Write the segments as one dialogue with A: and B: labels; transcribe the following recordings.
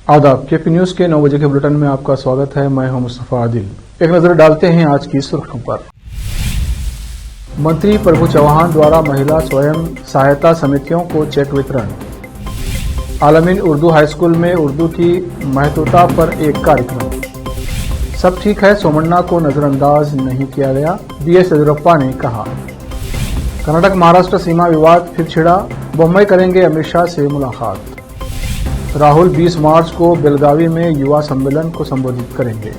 A: आदाब। KP news के 9 बजे के बुलेटिन में आपका स्वागत है। मैं हूं मुस्तफा आदिल। एक नजर डालते हैं आज की सुर्खियों पर। मंत्री प्रभु चौहान द्वारा महिला स्वयं सहायता समितियों को चेक वितरण। आलमीन उर्दू हाई स्कूल में उर्दू की महत्वता पर एक कार्यक्रम। सब ठीक है, सोमन्ना को नजरअंदाज नहीं किया गया, बीएस येदियुरप्पा ने कहा। कर्नाटक महाराष्ट्र सीमा विवाद फिर छिड़ा, बम्बई करेंगे अमित शाह से मुलाकात। राहुल 20 मार्च को बेलगावी में युवा सम्मेलन को संबोधित करेंगे।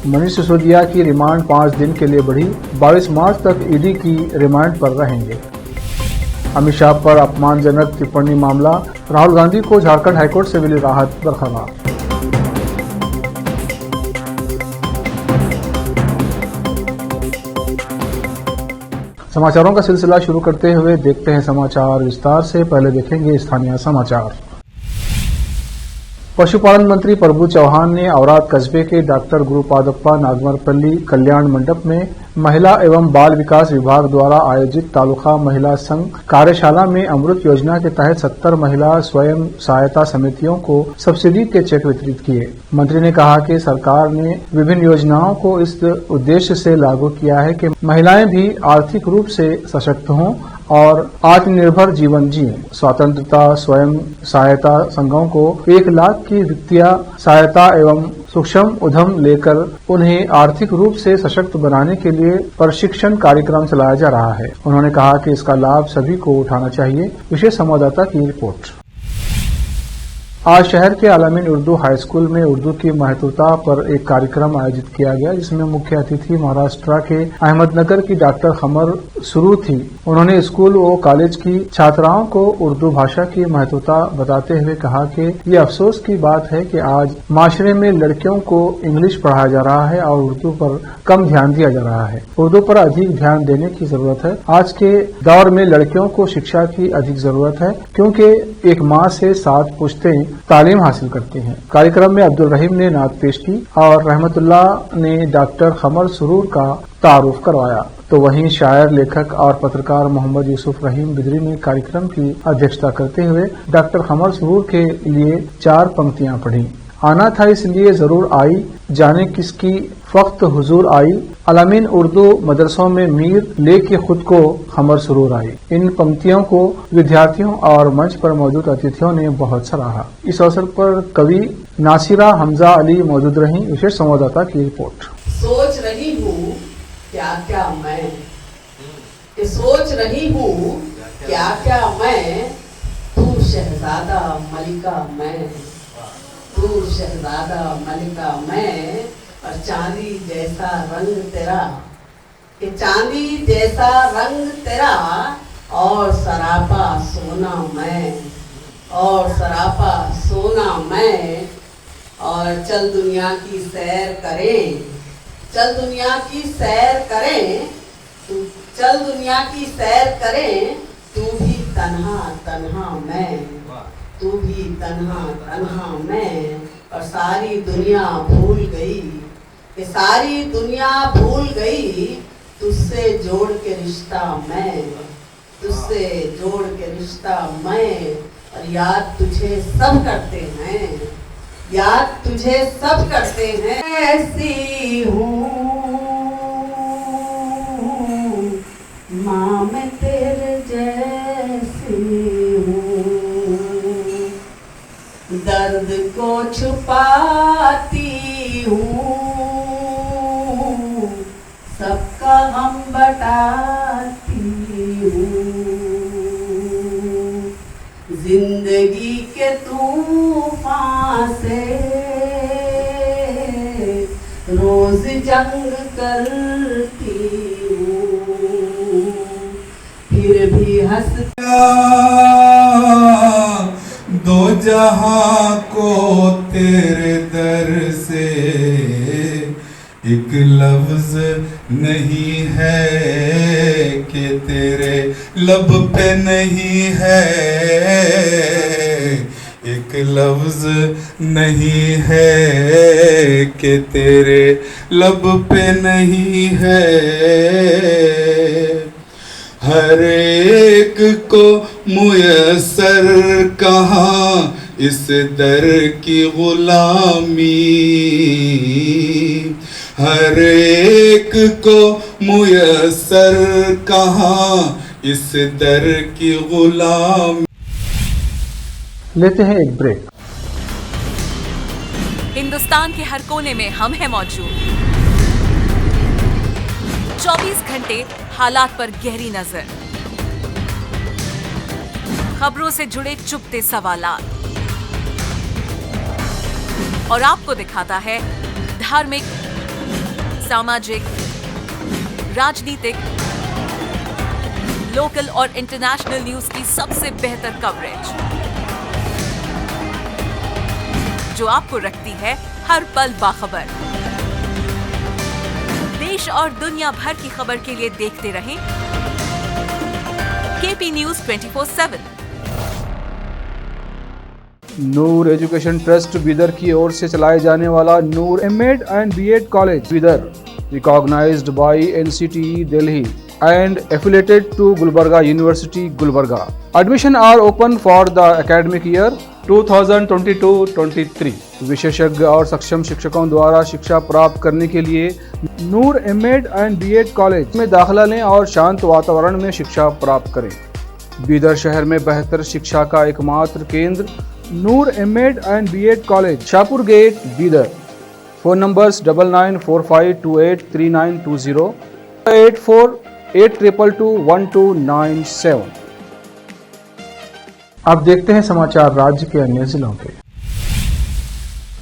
A: मनीष सिसोदिया की रिमांड 5 दिन के लिए बढ़ी, 22 मार्च तक ईडी की रिमांड पर रहेंगे। अमित शाह पर अपमानजनक टिप्पणी मामला, राहुल गांधी को झारखंड हाईकोर्ट से मिली राहत बरकरार। समाचारों का सिलसिला शुरू करते हुए देखते हैं समाचार विस्तार से। पहले देखेंगे स्थानीय समाचार। पशुपालन मंत्री प्रभु चौहान ने औराद कस्बे के डॉक्टर गुरुपादप्पा नागमरपल्ली कल्याण मंडप में महिला एवं बाल विकास विभाग द्वारा आयोजित तालुका महिला संघ कार्यशाला में अमृत योजना के तहत 70 महिला स्वयं सहायता समितियों को सब्सिडी के चेक वितरित किए। मंत्री ने कहा कि सरकार ने विभिन्न योजनाओं को इस उद्देश्य से लागू किया है कि महिलाएं भी आर्थिक रूप से सशक्त हों और आत्मनिर्भर जीवन जिएं। स्वतंत्रता स्वयं सहायता संघों को 1 लाख की वित्तीय सहायता एवं सूक्ष्म उद्यम लेकर उन्हें आर्थिक रूप से सशक्त बनाने के लिए प्रशिक्षण कार्यक्रम चलाया जा रहा है। उन्होंने कहा कि इसका लाभ सभी को उठाना चाहिए। विशेष संवाददाता की रिपोर्ट। आज शहर के आलमीन उर्दू हाई स्कूल में उर्दू की महत्वता पर एक कार्यक्रम आयोजित किया गया, जिसमें मुख्य अतिथि महाराष्ट्र के अहमदनगर की डॉक्टर खमर सुरूर थी। उन्होंने स्कूल व कॉलेज की छात्राओं को उर्दू भाषा की महत्वता बताते हुए कहा कि ये अफसोस की बात है कि आज माशरे में लड़कियों को इंग्लिश पढ़ाया जा रहा है और उर्दू पर कम ध्यान दिया जा रहा है। उर्दू पर अधिक ध्यान देने की जरूरत है। आज के दौर में लड़कियों को शिक्षा की अधिक जरूरत है, क्योंकि एक माँ से 7 पुश्तें तालीम हासिल करते हैं। कार्यक्रम में अब्दुल रहीम ने नात पेश की और रहमतुल्लाह ने डॉक्टर खमर सुरूर का तारुफ करवाया। तो वहीं शायर, लेखक और पत्रकार मोहम्मद यूसुफ रहीम बिदरी ने कार्यक्रम की अध्यक्षता करते हुए डॉक्टर खमर सुरूर के लिए 4 पंक्तियां पढ़ी। आना था इसलिए जरूर आई, जाने किसकी फख्त हुजूर आई, अलामीन उर्दू मदरसों में मीर लेके खुद को खमर सुरूर आई। इन पंक्तियों को विद्यार्थियों और मंच पर मौजूद अतिथियों ने बहुत सराहा। इस अवसर पर कवि नासिरा हमजा अली मौजूद रहीं। विशेष संवाददाता की रिपोर्ट।
B: सोच रही हूँ क्या क्या मैं, सोच रही हूँ क्या क्या मैं, तू शहजादा मलिका मैं, तू शहजादा मलिका मैं, और चांदी जैसा रंग तेरा, कि चांदी जैसा रंग तेरा, और सरापा सोना मैं, और सरापा सोना मैं। और चल दुनिया की सैर करें, चल दुनिया की सैर करें, चल दुनिया की सैर करें, तू भी तन्हा तन्हा मैं, तू भी तन्हा तन्हा मैं। और सारी दुनिया भूल गई, कि सारी दुनिया भूल गई, तुझसे जोड़ के रिश्ता मैं, तुझसे जोड़ के रिश्ता मैं। और याद तुझे सब करते हैं, याद तुझे सब करते हैं। ऐसी हूँ माँ मैं तेरे जैसी हूँ, दर्द को छुपाती हूँ, सबका गम बटाती हूँ। जिंदगी के तूफान से रोज जंग करती हूँ, फिर भी हंसता।
C: दो जहां को तेरे दर से एक लफ्ज नहीं है कि तेरे लब पे नहीं है, एक लफ्ज नहीं है कि तेरे लब पे नहीं है। हर एक को मुयस्सर कहाँ इस दर की गुलामी हर एक को मुयस्सर कहाँ इस दर की गुलामी।
A: लेते हैं एक ब्रेक।
D: हिंदुस्तान के हर कोने में हम हैं मौजूद। 24 घंटे हालात पर गहरी नजर, खबरों से जुड़े चुपते सवालात और आपको दिखाता है धार्मिक, सामाजिक, राजनीतिक, लोकल और इंटरनेशनल न्यूज की सबसे बेहतर कवरेज जो आपको रखती है हर पल बाखबर। देश और दुनिया भर की खबर के लिए देखते रहें KP news 24/7।
A: Noor education trust Bidar की ओर से चलाए जाने वाला Noor MEd and BEd college Bidar, recognized by NCTE Delhi and affiliated to Gulbarga University, Gulbarga. Admission are open for the academic year 2022-23. विशेषज्ञ और सक्षम शिक्षकों द्वारा शिक्षा प्राप्त करने के लिए नूर एमएड एंड बीएड कॉलेज में दाखिला लें और शांत वातावरण में शिक्षा प्राप्त करें। बीदर शहर में बेहतर शिक्षा का एकमात्र केंद्र Noor MEd and BEd college, Shahpur gate, Bidar. Phone numbers 9945283920, 8482221297। अब देखते हैं समाचार राज्य के अन्य जिलों के।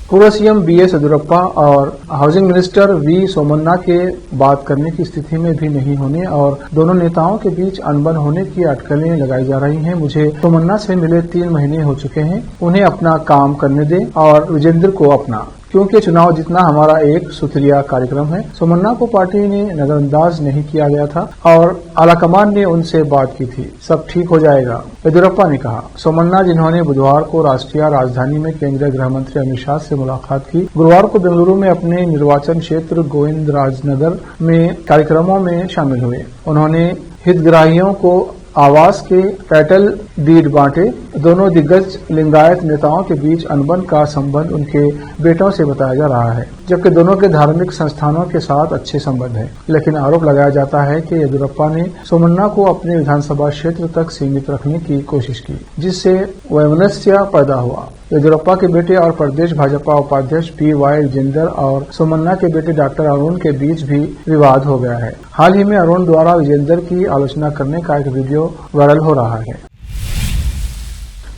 A: पूर्व सीएम बीएस येदियुरप्पा और हाउसिंग मिनिस्टर वी सोमन्ना के बात करने की स्थिति में भी नहीं होने और दोनों नेताओं के बीच अनबन होने की अटकलें लगाई जा रही हैं। मुझे सोमन्ना से मिले 3 महीने हो चुके हैं, उन्हें अपना काम करने दें और विजेंद्र को अपना, क्योंकि चुनाव जीतना हमारा एक सुतरिया कार्यक्रम है। सोमन्ना को पार्टी ने नजरअंदाज नहीं किया गया था और आलाकमान ने उनसे बात की थी, सब ठीक हो जाएगा, येदियुरप्पा ने कहा। सोमन्ना, जिन्होंने बुधवार को राष्ट्रीय राजधानी में केंद्रीय गृह मंत्री अमित शाह से मुलाकात की, गुरुवार को बेंगलुरु में अपने निर्वाचन क्षेत्र गोविंदराजनगर में कार्यक्रमों में शामिल हुए। उन्होंने हितग्राहियों को आवास के टाइटल डीड बांटे। दोनों दिग्गज लिंगायत नेताओं के बीच अनबन का संबंध उनके बेटों से बताया जा रहा है, जबकि दोनों के धार्मिक संस्थानों के साथ अच्छे संबंध हैं। लेकिन आरोप लगाया जाता है कि येदियुरप्पा ने सोमन्ना को अपने विधानसभा क्षेत्र तक सीमित रखने की कोशिश की, जिससे वैमनस्य पैदा हुआ। येदियुरप्पा के बेटे और प्रदेश भाजपा उपाध्यक्ष PY विजेंदर और सोमन्ना के बेटे डॉक्टर अरुण के बीच भी विवाद हो गया है। हाल ही में अरुण द्वारा विजेंदर की आलोचना करने का एक वीडियो वायरल हो रहा है।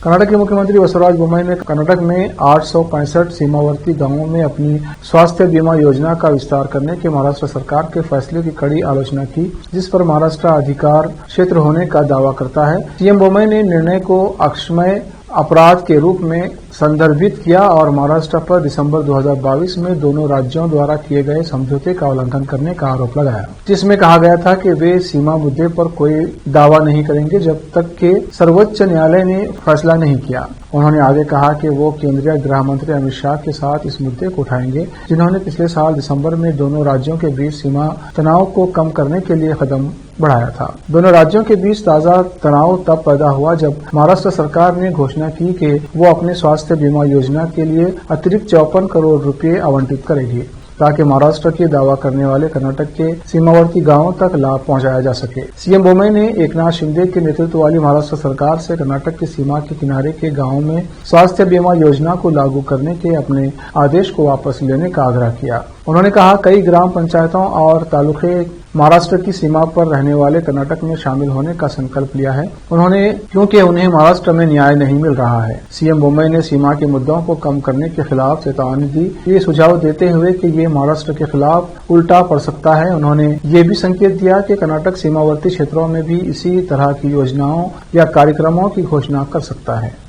A: कर्नाटक के मुख्यमंत्री बसवराज बोम्मई ने कर्नाटक में 865 सीमावर्ती गांवों में अपनी स्वास्थ्य बीमा योजना का विस्तार करने के महाराष्ट्र सरकार के फैसले की कड़ी आलोचना की, जिस पर महाराष्ट्र अधिकार क्षेत्र होने का दावा करता है। सीएम बोम्मई ने निर्णय को अक्षम्य अपराध के रूप में संदर्भित किया और महाराष्ट्र पर दिसंबर 2022 में दोनों राज्यों द्वारा किए गए समझौते का उल्लंघन करने का आरोप लगाया, जिसमें कहा गया था कि वे सीमा मुद्दे पर कोई दावा नहीं करेंगे जब तक कि सर्वोच्च न्यायालय ने फैसला नहीं किया। उन्होंने आगे कहा कि वो केंद्रीय गृह मंत्री अमित शाह के साथ इस मुद्दे को उठाएंगे, जिन्होंने पिछले साल दिसंबर में दोनों राज्यों के बीच सीमा तनाव को कम करने के लिए कदम बढ़ाया था। दोनों राज्यों के बीच ताजा तनाव तब पैदा हुआ जब महाराष्ट्र सरकार ने घोषणा की कि वो अपने स्वास्थ्य बीमा योजना के लिए अतिरिक्त 54 करोड़ रुपए आवंटित करेगी, ताकि महाराष्ट्र के दावा करने वाले कर्नाटक के सीमावर्ती गांवों तक लाभ पहुंचाया जा सके। सीएम बोम्मई ने एकनाथ शिंदे के नेतृत्व वाली महाराष्ट्र सरकार से कर्नाटक की सीमा के किनारे के गांवों में स्वास्थ्य बीमा योजना को लागू करने के अपने आदेश को वापस लेने का आग्रह किया। उन्होंने कहा, कई ग्राम पंचायतों और तालुके महाराष्ट्र की सीमा पर रहने वाले कर्नाटक में शामिल होने का संकल्प लिया है, क्योंकि उन्हें महाराष्ट्र में न्याय नहीं मिल रहा है। सीएम बोम्मई ने सीमा के मुद्दों को कम करने के खिलाफ चेतावनी दी, ये सुझाव देते हुए कि ये महाराष्ट्र के खिलाफ उल्टा पड़ सकता है। उन्होंने ये भी संकेत दिया कि कर्नाटक सीमावर्ती क्षेत्रों में भी इसी तरह की योजनाओं या कार्यक्रमों की घोषणा कर सकता है।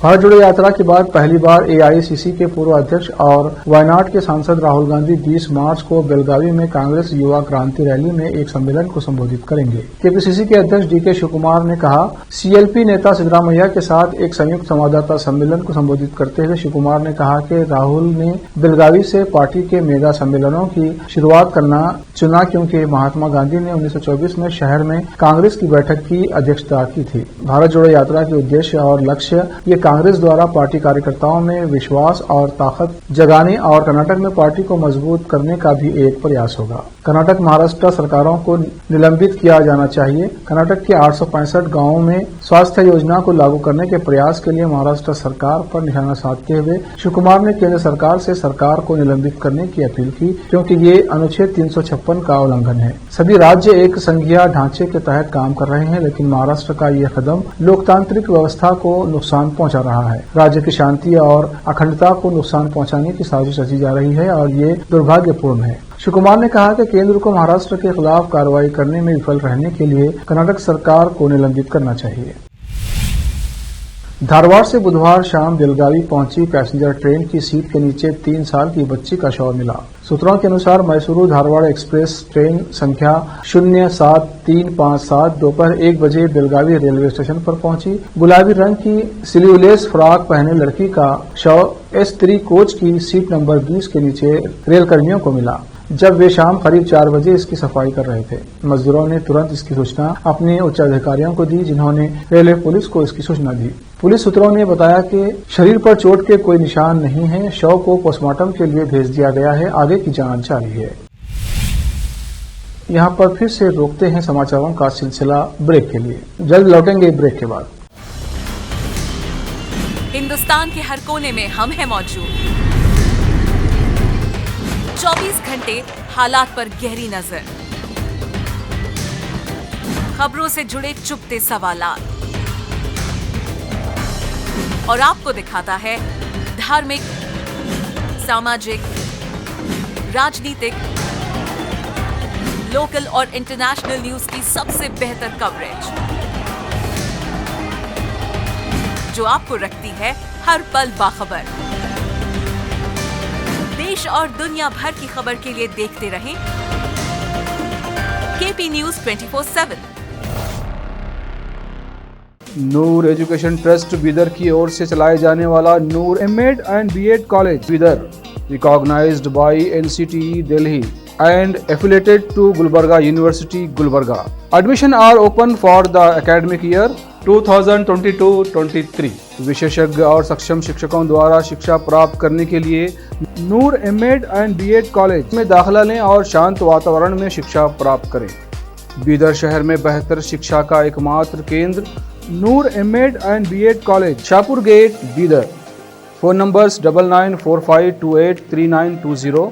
A: भारत जोड़ो यात्रा के बाद पहली बार एआईसीसी के पूर्व अध्यक्ष और वायनाड के सांसद राहुल गांधी 20 मार्च को बेलगावी में कांग्रेस युवा क्रांति रैली में एक सम्मेलन को संबोधित करेंगे। केपीसीसी के अध्यक्ष डीके शिवकुमार ने कहा, सीएलपी नेता सिद्धरामैया के साथ एक संयुक्त संवाददाता सम्मेलन को संबोधित करते हुए शिवकुमार ने कहा कि राहुल ने बेलगावी से पार्टी के मेगा सम्मेलनों की शुरुआत करना चुना क्योंकि महात्मा गांधी ने 1924 में शहर में कांग्रेस की बैठक की अध्यक्षता की थी। भारत जोड़ो यात्रा के उद्देश्य और लक्ष्य ये कांग्रेस द्वारा पार्टी कार्यकर्ताओं में विश्वास और ताकत जगाने और कर्नाटक में पार्टी को मजबूत करने का भी एक प्रयास होगा। कर्नाटक महाराष्ट्र सरकारों को निलंबित किया जाना चाहिए। कर्नाटक के 865 गांवों में स्वास्थ्य योजना को लागू करने के प्रयास के लिए महाराष्ट्र सरकार पर निशाना साधते हुए शिवकुमार ने केंद्र सरकार से सरकार को निलंबित करने की अपील की क्योंकि ये अनुच्छेद 356 का उल्लंघन है। सभी राज्य एक संघीय ढांचे के तहत काम कर रहे हैं, लेकिन महाराष्ट्र का ये कदम लोकतांत्रिक व्यवस्था को नुकसान पहुंचा रहा है। राज्य की शांति और अखंडता को नुकसान पहुंचाने की साजिश रची जा रही है और ये दुर्भाग्यपूर्ण है। शिवकुमार ने कहा कि केंद्र को महाराष्ट्र के खिलाफ कार्रवाई करने में विफल रहने के लिए कर्नाटक सरकार को निलंबित करना चाहिए। धारवाड़ से बुधवार शाम बेलगावी पहुंची पैसेंजर ट्रेन की सीट के नीचे 3 साल की बच्ची का शव मिला। सूत्रों के अनुसार मैसूरू धारवाड़ एक्सप्रेस ट्रेन संख्या 07357 दोपहर 1 बजे बेलगावी रेलवे स्टेशन पर पहुंची। गुलाबी रंग की स्लीवलेस फ्रॉक पहने लड़की का शव S3 कोच की सीट नंबर 20 के नीचे रेलकर्मियों को मिला जब वे शाम करीब 4 बजे इसकी सफाई कर रहे थे। मजदूरों ने तुरंत इसकी सूचना अपने उच्चाधिकारियों को दी, जिन्होंने रेलवे पुलिस को इसकी सूचना दी। पुलिस सूत्रों ने बताया कि शरीर पर चोट के कोई निशान नहीं है। शव को पोस्टमार्टम के लिए भेज दिया गया है। आगे की जांच जारी है। यहाँ पर फिर से रोकते हैं समाचारों का सिलसिला ब्रेक के लिए। जल्द लौटेंगे ब्रेक के बाद।
D: हिंदुस्तान के हर कोने में हम हैं मौजूद। 24 घंटे हालात पर गहरी नजर, खबरों से जुड़े चुपते सवालात और आपको दिखाता है धार्मिक, सामाजिक, राजनीतिक, लोकल और इंटरनेशनल न्यूज की सबसे बेहतर कवरेज जो आपको रखती है हर पल बाखबर। देश और दुनिया भर की खबर के लिए देखते रहें KP news 24/7।
E: Noor education trust Bidar की ओर से चलाए जाने वाला Noor MEd and BEd college Bidar, recognised by NCTE Delhi and affiliated to Gulbarga University, Gulbarga. Admission are open for the academic year 2022-23. विशेषज्ञ और सक्षम शिक्षकों द्वारा शिक्षा प्राप्त करने के लिए नूर एमएड एंड बीएड कॉलेज में दाखिला लें और शांत वातावरण में शिक्षा प्राप्त करें। बीदर शहर में बेहतर शिक्षा का एकमात्र केंद्र Noor MEd and BEd college, Shahpur gate, Bidar. Phone numbers 9945283920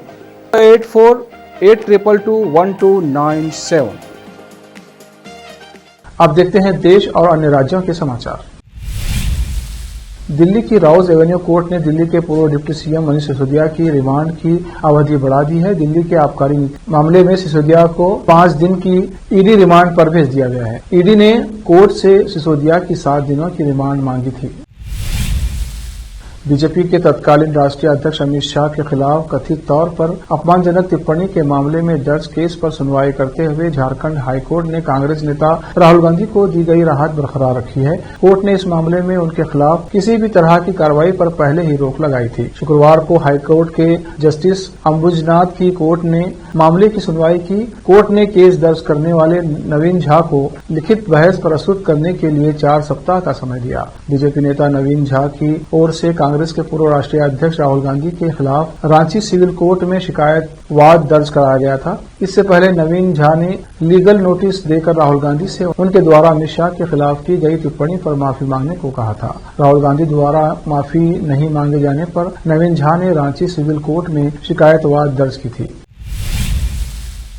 E: 8482221297।
A: अब देखते हैं देश और अन्य राज्यों के समाचार। दिल्ली की राउज एवेन्यू कोर्ट ने दिल्ली के पूर्व डिप्टी सीएम मनीष सिसोदिया की रिमांड की अवधि बढ़ा दी है। दिल्ली के आबकारी मामले में सिसोदिया को 5 दिन की ईडी रिमांड पर भेज दिया गया है। ईडी ने कोर्ट से सिसोदिया की 7 दिनों की रिमांड मांगी थी। बीजेपी के तत्कालीन राष्ट्रीय अध्यक्ष अमित शाह के खिलाफ कथित तौर पर अपमानजनक टिप्पणी के मामले में दर्ज केस पर सुनवाई करते हुए झारखंड हाईकोर्ट ने कांग्रेस नेता राहुल गांधी को दी गई राहत बरकरार रखी है। कोर्ट ने इस मामले में उनके खिलाफ किसी भी तरह की कार्रवाई पर पहले ही रोक लगाई थी। शुक्रवार को हाईकोर्ट के जस्टिस अंबुजनाथ की कोर्ट ने मामले की सुनवाई की। कोर्ट ने केस दर्ज करने वाले नवीन झा को लिखित बहस प्रस्तुत करने के लिए 4 सप्ताह का समय दिया। बीजेपी नेता नवीन झा की ओर से कांग्रेस के पूर्व राष्ट्रीय अध्यक्ष राहुल गांधी के खिलाफ रांची सिविल कोर्ट में शिकायत वाद दर्ज कराया गया था। इससे पहले नवीन झा ने लीगल नोटिस देकर राहुल गांधी से उनके द्वारा अमित शाह के खिलाफ की गई टिप्पणी पर माफी मांगने को कहा था। राहुल गांधी द्वारा माफी नहीं मांगे जाने पर नवीन झा ने रांची सिविल कोर्ट में शिकायत वाद दर्ज की थी।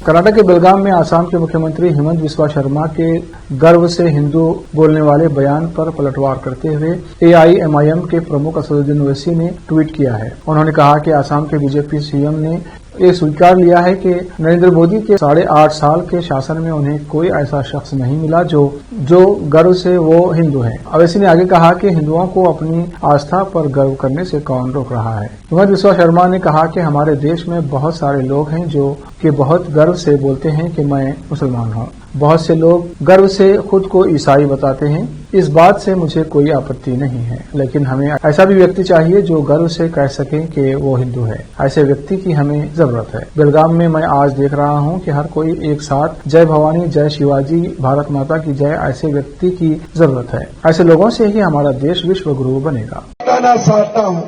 A: कर्नाटक के बेलगाम में आसाम के मुख्यमंत्री हेमंत बिस्वा शर्मा के गर्व से हिंदू बोलने वाले बयान पर पलटवार करते हुए एआईएमआईएम के प्रमुख असदुद्दीन ओवैसी ने ट्वीट किया है। उन्होंने कहा कि आसाम के बीजेपी सीएम ने ये स्वीकार लिया है कि नरेंद्र मोदी के 8.5 साल के शासन में उन्हें कोई ऐसा शख्स नहीं मिला जो गर्व से वो हिंदू है। अवैसी ने आगे कहा कि हिंदुओं को अपनी आस्था पर गर्व करने से कौन रोक रहा है। हिमंत बिस्वा शर्मा ने कहा कि हमारे देश में बहुत सारे लोग हैं जो कि बहुत गर्व से बोलते हैं कि मैं मुसलमान हूँ। बहुत से लोग गर्व से खुद को ईसाई बताते हैं। इस बात से मुझे कोई आपत्ति नहीं है, लेकिन हमें ऐसा भी व्यक्ति चाहिए जो गर्व से कह सके कि वो हिंदू है। ऐसे व्यक्ति की हमें जरूरत है। बेलगाम में मैं आज देख रहा हूँ कि हर कोई एक साथ जय भवानी, जय शिवाजी, भारत माता की जय, ऐसे व्यक्ति की जरूरत है। ऐसे लोगों से ही हमारा देश विश्व गुरु बनेगा।
F: बताना चाहता हूँ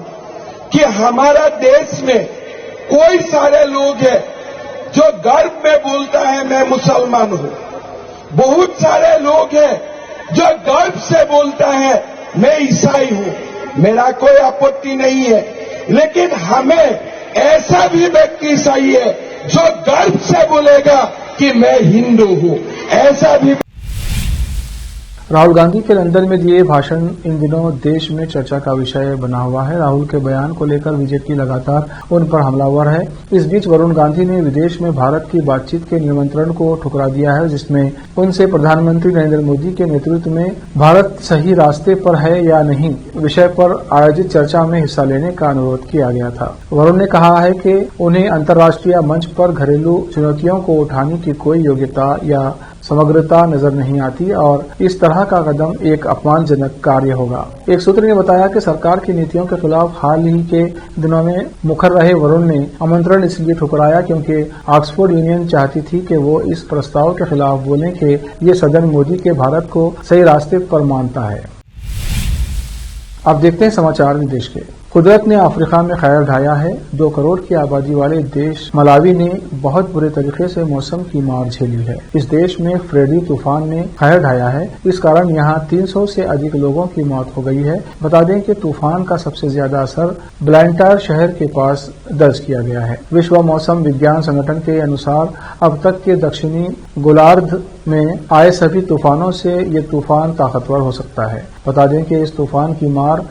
F: कि हमारा देश में कोई सारे लोग हैं जो गर्व में बोलता है मैं मुसलमान हूँ। बहुत सारे लोग हैं जो गर्व से बोलता है मैं ईसाई हूँ। मेरा कोई आपत्ति नहीं है, लेकिन हमें ऐसा भी व्यक्ति चाहिए जो गर्व से बोलेगा कि मैं हिंदू हूँ। ऐसा भी।
A: राहुल गांधी के लंदन में दिए भाषण इन दिनों देश में चर्चा का विषय बना हुआ है। राहुल के बयान को लेकर बीजेपी लगातार उन पर हमलावर है। इस बीच वरुण गांधी ने विदेश में भारत की बातचीत के निमंत्रण को ठुकरा दिया है, जिसमें उनसे प्रधानमंत्री नरेंद्र मोदी के नेतृत्व में भारत सही रास्ते पर है या नहीं विषय पर आयोजित चर्चा में हिस्सा लेने का अनुरोध किया गया था। वरुण ने कहा है कि उन्हें अंतर्राष्ट्रीय मंच पर घरेलू चुनौतियों को उठाने की कोई योग्यता या समग्रता नजर नहीं आती और इस तरह का कदम एक अपमानजनक कार्य होगा। एक सूत्र ने बताया कि सरकार की नीतियों के खिलाफ हाल ही के दिनों में मुखर रहे वरुण ने आमंत्रण इसलिए ठुकराया क्योंकि ऑक्सफोर्ड यूनियन चाहती थी कि वो इस प्रस्ताव के खिलाफ बोलें कि ये सदन मोदी के भारत को सही रास्ते पर मानता है। अब देखते हैं समाचार विदेश के। कुदरत ने अफ्रीका में खैर ढाया है। 2 करोड़ की आबादी वाले देश मलावी ने बहुत बुरे तरीके से मौसम की मार झेली है। इस देश में फ्रेडी तूफान ने खैर ढाया है। इस कारण यहां 300 से अधिक लोगों की मौत हो गई है। बता दें कि तूफान का सबसे ज्यादा असर ब्लैंटायर शहर के पास दर्ज किया गया है। विश्व मौसम विज्ञान संगठन के अनुसार अब तक के दक्षिणी गोलार्ध में आए सभी तूफानों से ये तूफान ताकतवर हो सकता है। बता दें कि इस तूफान की मार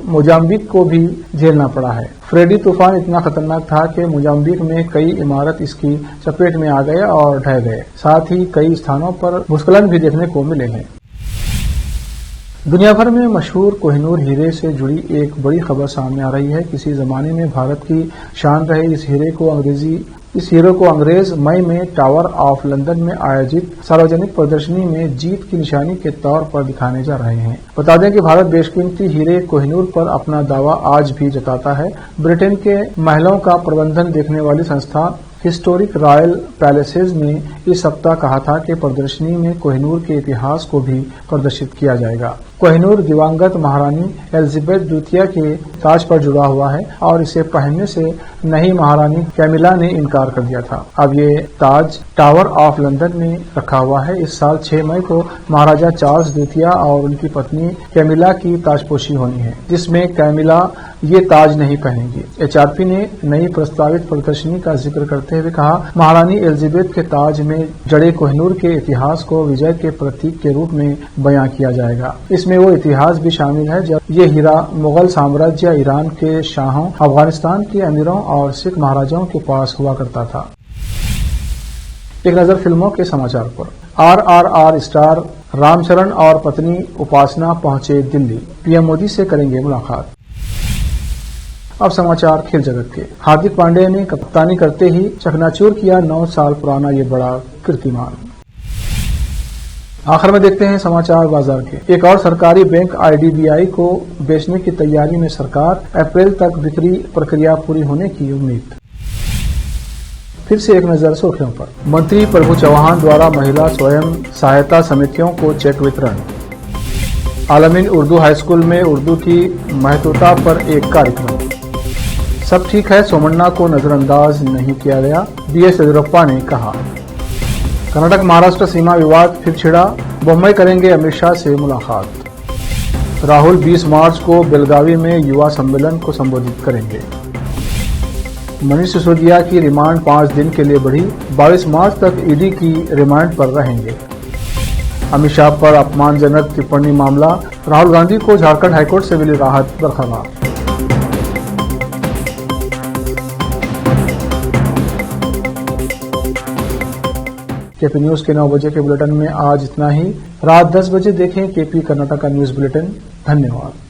A: मोजाम्बिक को भी झेलना पड़ा है। फ्रेडी तूफान इतना खतरनाक था कि मोजाम्बिक में कई इमारत इसकी चपेट में आ गए और ढह गए। साथ ही कई स्थानों पर भूस्खलन भी देखने को मिले हैं। दुनिया भर में मशहूर कोहिनूर हीरे से जुड़ी एक बड़ी खबर सामने आ रही है। किसी जमाने में भारत की शान रहे इस हीरे को अंग्रेज मई में टावर ऑफ लंदन में आयोजित सार्वजनिक प्रदर्शनी में जीत की निशानी के तौर पर दिखाने जा रहे हैं। बता दें कि भारत बेशकीमती हीरे कोहिनूर पर अपना दावा आज भी जताता है। ब्रिटेन के महलों का प्रबंधन देखने वाली संस्था हिस्टोरिक रॉयल पैलेसेज ने इस सप्ताह कहा था कि प्रदर्शनी में कोहिनूर के इतिहास को भी प्रदर्शित किया जाएगा। कोहिनूर दिवंगत महारानी एलिजाबेथ द्वितीय के ताज पर जुड़ा हुआ है और इसे पहनने से नई महारानी कैमिला ने इनकार कर दिया था। अब ये ताज टावर ऑफ लंदन में रखा हुआ है। इस साल 6 मई को महाराजा चार्ल्स द्वितीय और उनकी पत्नी कैमिला की ताजपोशी होनी है, जिसमें कैमिला ये ताज नहीं पहनेंगी। एचआरपी ने नई प्रस्तावित प्रदर्शनी का जिक्र करते हुए कहा, महारानी एलिजाबेथ के ताज में जड़े कोहिनूर के इतिहास को विजय के प्रतीक के रूप में बयां किया जाएगा। इसमें वो इतिहास भी शामिल है जब ये हीरा मुगल साम्राज्य, ईरान के शाहों, अफगानिस्तान के अमीरों और सिख महाराजाओं के पास हुआ करता था। एक नजर फिल्मों के समाचार पर। RRR स्टार रामचरण और पत्नी उपासना पहुंचे दिल्ली, पीएम मोदी से करेंगे मुलाकात। अब समाचार खेल जगत के। हार्दिक पांड्या ने कप्तानी करते ही चकनाचूर किया 9 साल पुराना ये बड़ा कीर्तिमान। आखिर में देखते हैं समाचार बाजार के। एक और सरकारी बैंक IDBI को बेचने की तैयारी में सरकार, अप्रैल तक बिक्री प्रक्रिया पूरी होने की उम्मीद। फिर से एक नजर सुर्खियों पर। मंत्री प्रभु चौहान द्वारा महिला स्वयं सहायता समितियों को चेक वितरण। आलमीन उर्दू हाई स्कूल में उर्दू की महत्वता पर एक कार्यक्रम। सब ठीक है, सोमन्ना को नजरअंदाज नहीं किया गया, BS येदियुरप्पा ने कहा। कर्नाटक महाराष्ट्र सीमा विवाद फिर छिड़ा, मुंबई करेंगे अमित शाह से मुलाकात। राहुल 20 मार्च को बेलगावी में युवा सम्मेलन को संबोधित करेंगे। मनीष सिसोदिया की रिमांड 5 दिन के लिए बढ़ी, 22 मार्च तक ED की रिमांड पर रहेंगे। अमित शाह पर अपमानजनक टिप्पणी मामला, राहुल गांधी को झारखंड हाईकोर्ट से मिली राहत बरकरार। केपी न्यूज के 9 बजे के बुलेटिन में आज इतना ही। रात 10 बजे देखें केपी कर्नाटका न्यूज बुलेटिन। धन्यवाद।